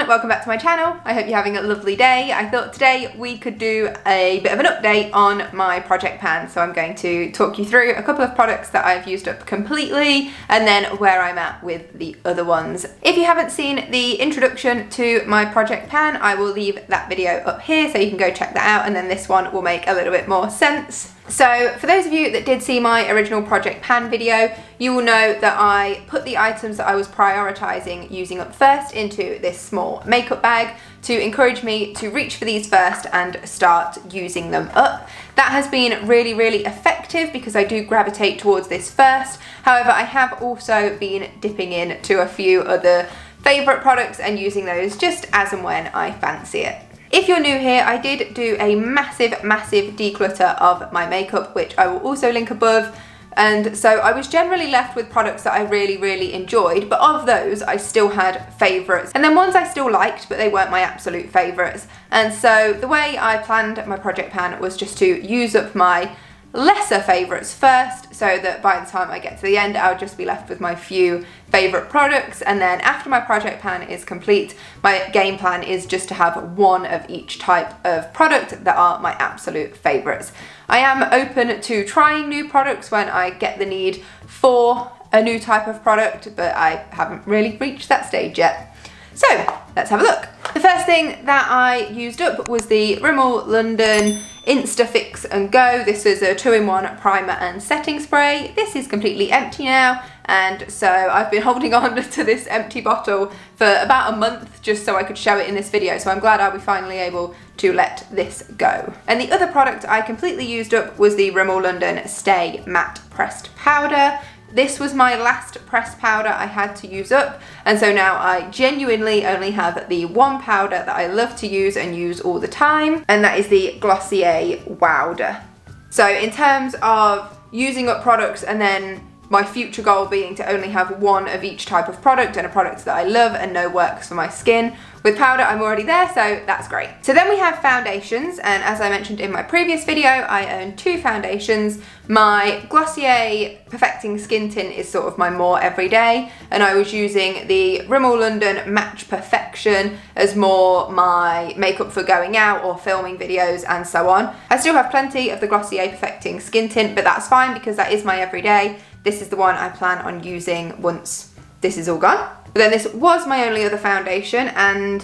welcome back to my channel. I hope you're having a lovely day. I thought today we could do a bit of an update on my project pan. So I'm going to talk you through a couple of products that I've used up completely and then where I'm at with the other ones. If you haven't seen the introduction to my project pan, I will leave that video up here so you can go check that out, and then this one will make a little bit more sense. So for those of you that did see my original project pan video, you will know that I put the items that I was prioritizing using up first into this small makeup bag to encourage me to reach for these first and start using them up. That has been really, really effective because I do gravitate towards this first. However, I have also been dipping into a few other favorite products and using those just as and when I fancy it. If you're new here, I did do a massive declutter of my makeup, which I will also link above. And so I was generally left with products that I really enjoyed, but of those I still had favourites. And then ones I still liked, but they weren't my absolute favourites. And so the way I planned my project pan was just to use up my lesser favourites first, so that by the time I get to the end I'll just be left with my few favourite products, and then after my project pan is complete, my game plan is just to have one of each type of product that are my absolute favourites. I am open to trying new products when I get the need for a new type of product, but I haven't really reached that stage yet. So let's have a look. The first thing that I used up was the Rimmel London Insta Fix and Go. This is a 2-in-1 primer and setting spray. This is completely empty now, and so I've been holding on to this empty bottle for about a month just so I could show it in this video, so I'm glad I'll be finally able to let this go. And the other product I completely used up was the Rimmel London Stay Matte Pressed Powder. This was my last pressed powder I had to use up, and so now I genuinely only have the one powder that I love to use and use all the time, and that is the Glossier Wowder. So in terms of using up products and then my future goal being to only have one of each type of product and a product that I love and know works for my skin, with powder I'm already there, so that's great. So then we have foundations, and as I mentioned in my previous video, I own two foundations. My Glossier Perfecting Skin Tint is sort of my more everyday, and I was using the Rimmel London Match Perfection as more my makeup for going out or filming videos and so on. I still have plenty of the Glossier Perfecting Skin Tint, but that's fine because that is my everyday. This is the one I plan on using once this is all gone. But then this was my only other foundation, and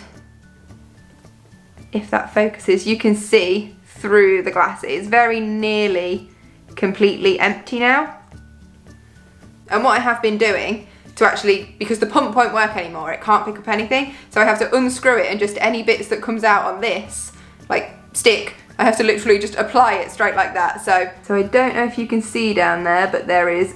if that focuses, you can see through the glass. It is very nearly completely empty now. And what I have been doing to actually, because the pump won't work anymore, it can't pick up anything, so I have to unscrew it, and just any bits that comes out on this, like stick, I have to literally just apply it straight like that. So I don't know if you can see down there, but there is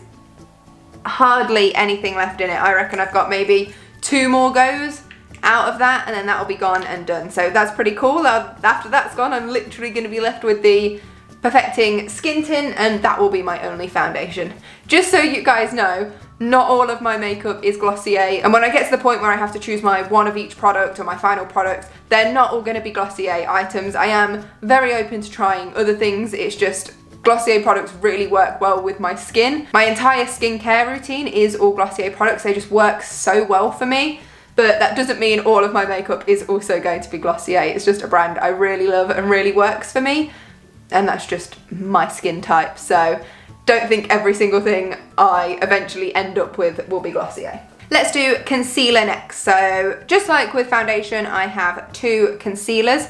hardly anything left in it. I reckon I've got maybe 2 more goes out of that, and then that'll be gone and done. So that's pretty cool. After that's gone, I'm literally going to be left with the Perfecting Skin Tint, and that will be my only foundation. Just so you guys know, not all of my makeup is Glossier, and when I get to the point where I have to choose my one of each product or my final product, they're not all going to be Glossier items. I am very open to trying other things. It's just Glossier products really work well with my skin. My entire skincare routine is all Glossier products. They just work so well for me. But that doesn't mean all of my makeup is also going to be Glossier. It's just a brand I really love and really works for me. And that's just my skin type. So don't think every single thing I eventually end up with will be Glossier. Let's do concealer next. So just like with foundation, I have 2 concealers.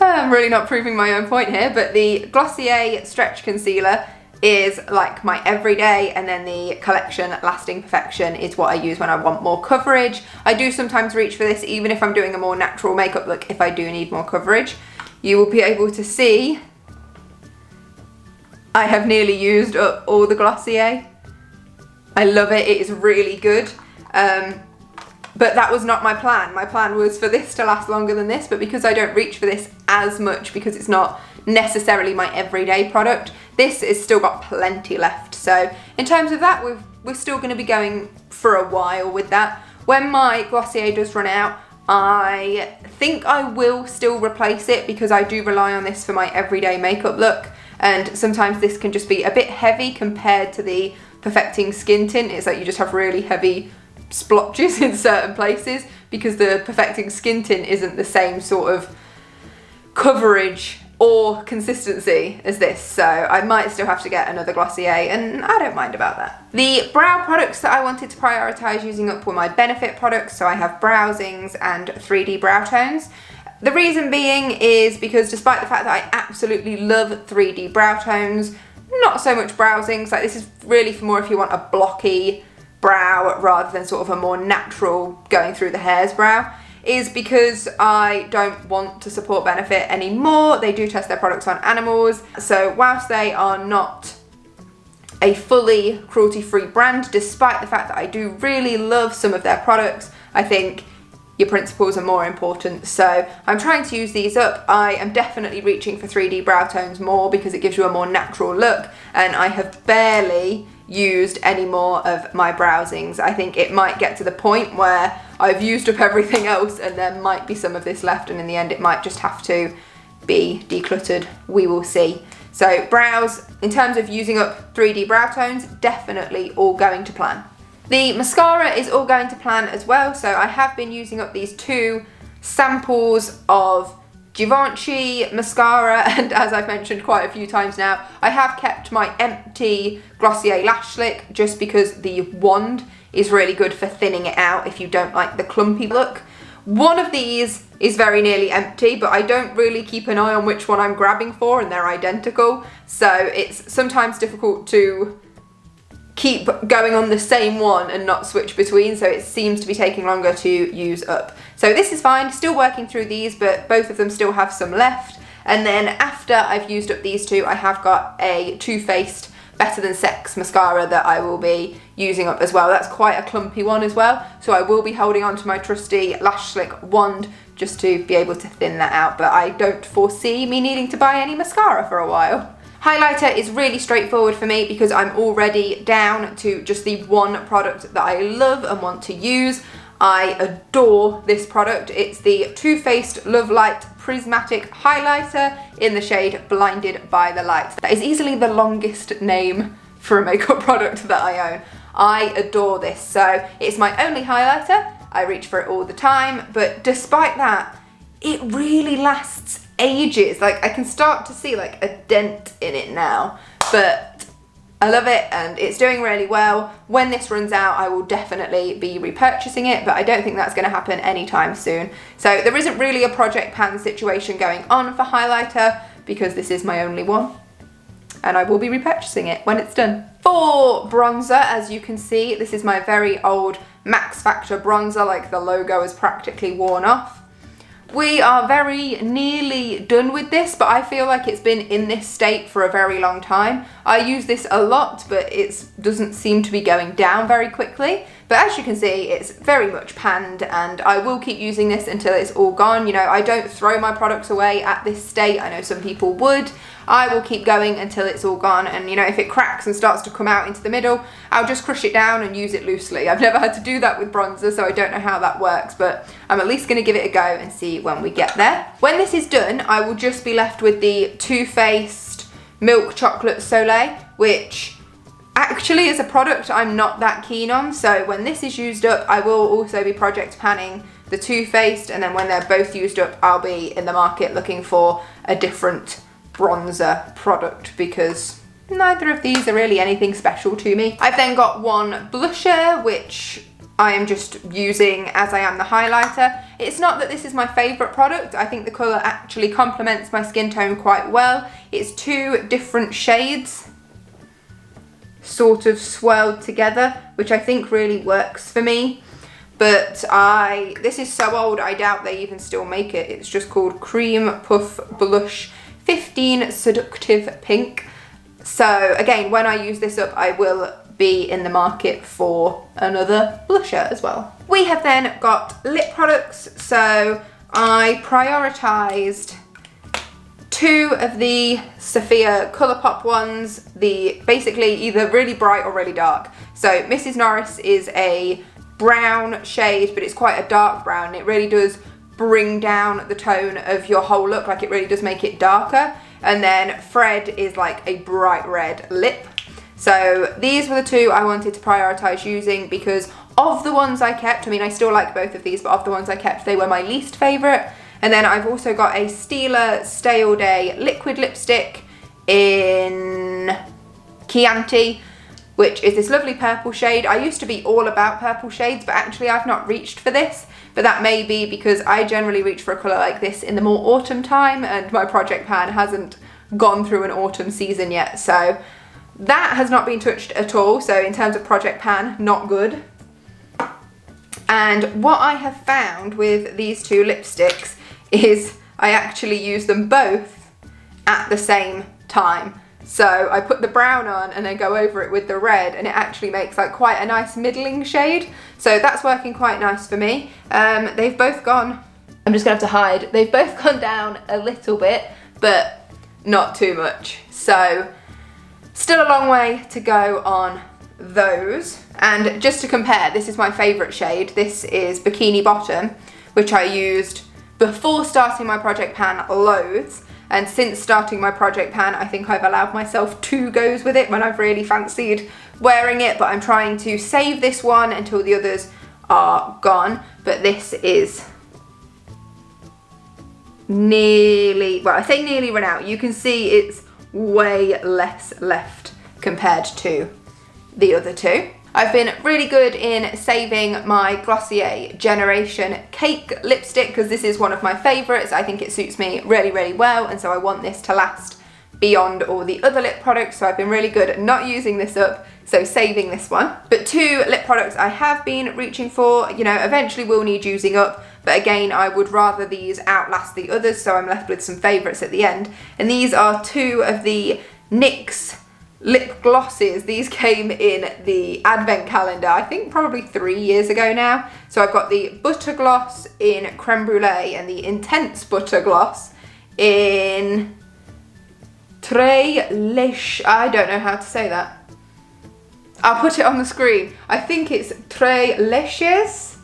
I'm really not proving my own point here, but the Glossier Stretch Concealer is like my everyday, and then the Collection Lasting Perfection is what I use when I want more coverage. I do sometimes reach for this even if I'm doing a more natural makeup look, if I do need more coverage. You will be able to see I have nearly used up all the Glossier. I love it, it is really good. But that was not my plan. My plan was for this to last longer than this, but because I don't reach for this as much, because it's not necessarily my everyday product, this has still got plenty left. So in terms of that, we're still going to be going for a while with that. When my Glossier does run out, I think I will still replace it because I do rely on this for my everyday makeup look, and sometimes this can just be a bit heavy compared to the Perfecting Skin Tint. It's like you just have really heavy splotches in certain places, because the Perfecting Skin Tint isn't the same sort of coverage or consistency as this, so I might still have to get another Glossier, and I don't mind about that. The brow products that I wanted to prioritise using up were my Benefit products, so I have Browsings and 3D Brow Tones. The reason being is because despite the fact that I absolutely love 3D Brow Tones, not so much Browsings. Like, this is really for more if you want a blocky brow rather than sort of a more natural going through the hairs brow, is because I don't want to support Benefit anymore. They do test their products on animals, so whilst they are not a fully cruelty-free brand, despite the fact that I do really love some of their products, I think your principles are more important. So I'm trying to use these up. I am definitely reaching for 3D Brow Tones more because it gives you a more natural look, and I have barely used any more of my Browsings. I think it might get to the point where I've used up everything else and there might be some of this left, and in the end it might just have to be decluttered. We will see. So brows, in terms of using up 3D Brow Tones, definitely all going to plan. The mascara is all going to plan as well, so I have been using up these 2 samples of Givenchy mascara, and as I've mentioned quite a few times now, I have kept my Empty Glossier Lash Slick just because the wand is really good for thinning it out if you don't like the clumpy look. One of these is very nearly empty, but I don't really keep an eye on which one I'm grabbing for, and they're identical, so it's sometimes difficult to keep going on the same one and not switch between, so it seems to be taking longer to use up. So this is fine, still working through these, but both of them still have some left. And then after I've used up these 2, I have got a Too Faced Better Than Sex mascara that I will be using up as well. That's quite a clumpy one as well, so I will be holding on to my trusty Lash Slick wand just to be able to thin that out, but I don't foresee me needing to buy any mascara for a while. Highlighter is really straightforward for me because I'm already down to just the one product that I love and want to use. I adore this product. It's the Too Faced Love Light Prismatic Highlighter in the shade Blinded by the Light. That is easily the longest name for a makeup product that I own. I adore this. So it's my only highlighter. I reach for it all the time, but despite that, it really lasts ages. Like, I can start to see like a dent in it now, but I love it and it's doing really well. When this runs out, I will definitely be repurchasing it, but I don't think that's going to happen anytime soon. So there isn't really a Project Pan situation going on for highlighter because this is my only one, and I will be repurchasing it when it's done. For bronzer, as you can see, this is my very old Max Factor bronzer. Like, the logo is practically worn off. We are very nearly done with this, but I feel like it's been in this state for a very long time. I use this a lot, but it doesn't seem to be going down very quickly. But as you can see, it's very much panned, and I will keep using this until it's all gone. You know, I don't throw my products away at this state. I know some people would. I will keep going until it's all gone, and you know, if it cracks and starts to come out into the middle, I'll just crush it down and use it loosely. I've never had to do that with bronzer, so I don't know how that works, but I'm at least going to give it a go and see when we get there. When this is done, I will just be left with the Too Faced Milk Chocolate Soleil, which actually is a product I'm not that keen on, so when this is used up, I will also be project panning the Too Faced, and then when they're both used up, I'll be in the market looking for a different bronzer product because neither of these are really anything special to me. I've then got one blusher, which I am just using as I am the highlighter. It's not that this is my favourite product. I think the colour actually complements my skin tone quite well. It's 2 different shades sort of swirled together, which I think really works for me. But this is so old, I doubt they even still make it. It's just called Cream Puff Blush 15 Seductive Pink. So again, when I use this up, I will be in the market for another blusher as well. We have then got lip products. So I prioritised 2 of the Sophia Colourpop ones, the basically either really bright or really dark. So Mrs. Norris is a brown shade, but it's quite a dark brown. It really does bring down the tone of your whole look, like it really does make it darker. And then Fred is like a bright red lip. So these were the two I wanted to prioritise using because of the ones I kept, I mean I still like both of these, but of the ones I kept, they were my least favourite. And then I've also got a Stila Stay All Day liquid lipstick in Chianti, which is this lovely purple shade. I used to be all about purple shades, but actually I've not reached for this, but that may be because I generally reach for a colour like this in the more autumn time, and my project pan hasn't gone through an autumn season yet, so that has not been touched at all. So in terms of project pan, not good. And what I have found with these two lipsticks is I actually use them both at the same time. So I put the brown on and then go over it with the red, and it actually makes like quite a nice middling shade. So that's working quite nice for me. They've both gone, I'm just gonna have to hide, they've both gone down a little bit, but not too much. So still a long way to go on those. And just to compare, this is my favourite shade. This is Bikini Bottom, which I used before starting my project pan loads. And since starting my project pan, I think I've allowed myself 2 goes with it when I've really fancied wearing it, but I'm trying to save this one until the others are gone. But this is nearly, well, I say nearly run out. You can see it's way less left compared to the other two. I've been really good in saving my Glossier Generation Cake lipstick because this is one of my favourites. I think it suits me really, really well, and so I want this to last beyond all the other lip products, so I've been really good at not using this up, so saving this one. But 2 lip products I have been reaching for, you know, eventually will need using up, but again, I would rather these outlast the others, so I'm left with some favourites at the end. And these are 2 of the NYX lip glosses. These came in the advent calendar, I think probably 3 years ago now. So I've got the Butter Gloss in Creme Brulee and the Intense Butter Gloss in Très Lèche. I don't know how to say that. I'll put it on the screen. I think it's Très Lèches,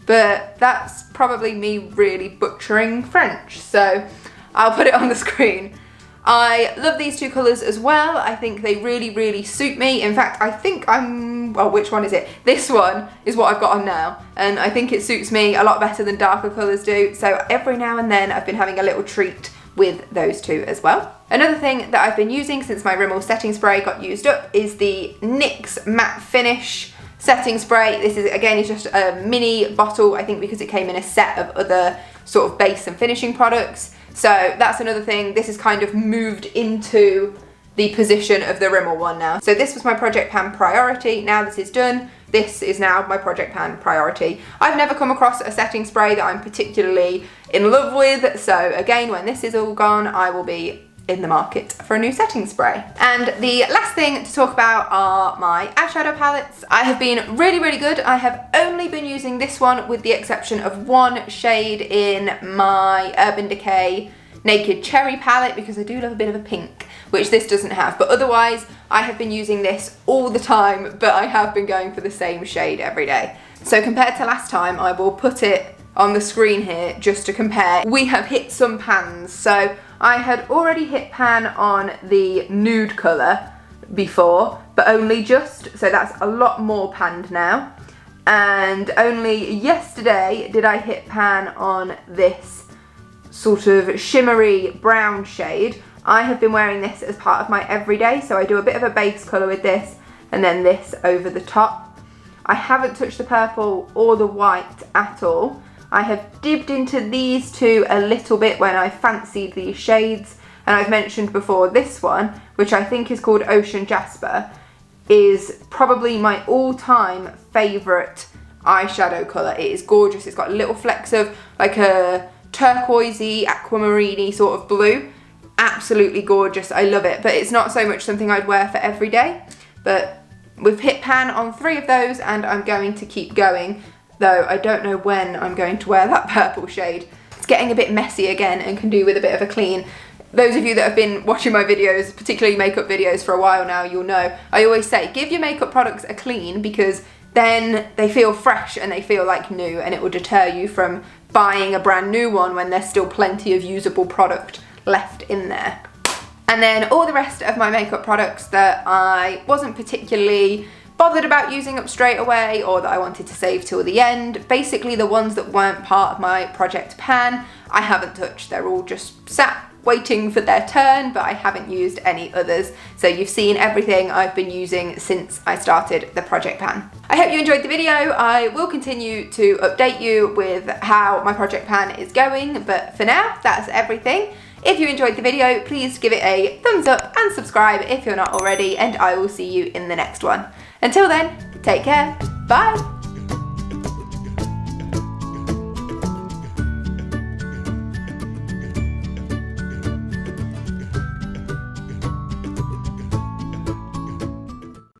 but that's probably me really butchering French, so I'll put it on the screen. I love these 2 colours as well. I think they really, really suit me. In fact, I think well, which one is it? This one is what I've got on now, and I think it suits me a lot better than darker colours do. So every now and then I've been having a little treat with those 2 as well. Another thing that I've been using since my Rimmel setting spray got used up is the NYX Matte Finish setting spray. This is, again, is just a mini bottle, I think because it came in a set of other sort of base and finishing products. So that's another thing. This has kind of moved into the position of the Rimmel one now. So this was my project pan priority. Now this is done, this is now my project pan priority. I've never come across a setting spray that I'm particularly in love with. So again, when this is all gone, I will be in the market for a new setting spray. And the last thing to talk about are my eyeshadow palettes. I have been really, really good. I have only been using this one with the exception of 1 shade in my Urban Decay Naked Cherry palette because I do love a bit of a pink, which this doesn't have. But otherwise, I have been using this all the time, but I have been going for the same shade every day. So compared to last time, I will put it on the screen here just to compare. We have hit some pans. So I had already hit pan on the nude colour before, but only just, so that's a lot more panned now. And only yesterday did I hit pan on this sort of shimmery brown shade. I have been wearing this as part of my everyday, so I do a bit of a base colour with this and then this over the top. I haven't touched the purple or the white at all. I have dipped into these 2 a little bit when I fancied these shades, and I've mentioned before this one, which I think is called Ocean Jasper, is probably my all-time favourite eyeshadow colour. It is gorgeous. It's got little flecks of like a turquoisey, aquamarine-y sort of blue. Absolutely gorgeous. I love it, but it's not so much something I'd wear for every day. But we've hit pan on 3 of those, and I'm going to keep going. Though I don't know when I'm going to wear that purple shade. It's getting a bit messy again and can do with a bit of a clean. Those of you that have been watching my videos, particularly makeup videos for a while now, you'll know I always say give your makeup products a clean because then they feel fresh and they feel like new, and it will deter you from buying a brand new one when there's still plenty of usable product left in there. And then all the rest of my makeup products that I wasn't particularly bothered about using up straight away or that I wanted to save till the end, basically the ones that weren't part of my project pan, I haven't touched. They're all just sat waiting for their turn, but I haven't used any others. So you've seen everything I've been using since I started the project pan. I hope you enjoyed the video. I will continue to update you with how my project pan is going, but for now, that's everything. If you enjoyed the video, please give it a thumbs up and subscribe if you're not already, and I will see you in the next one. Until then, take care, bye!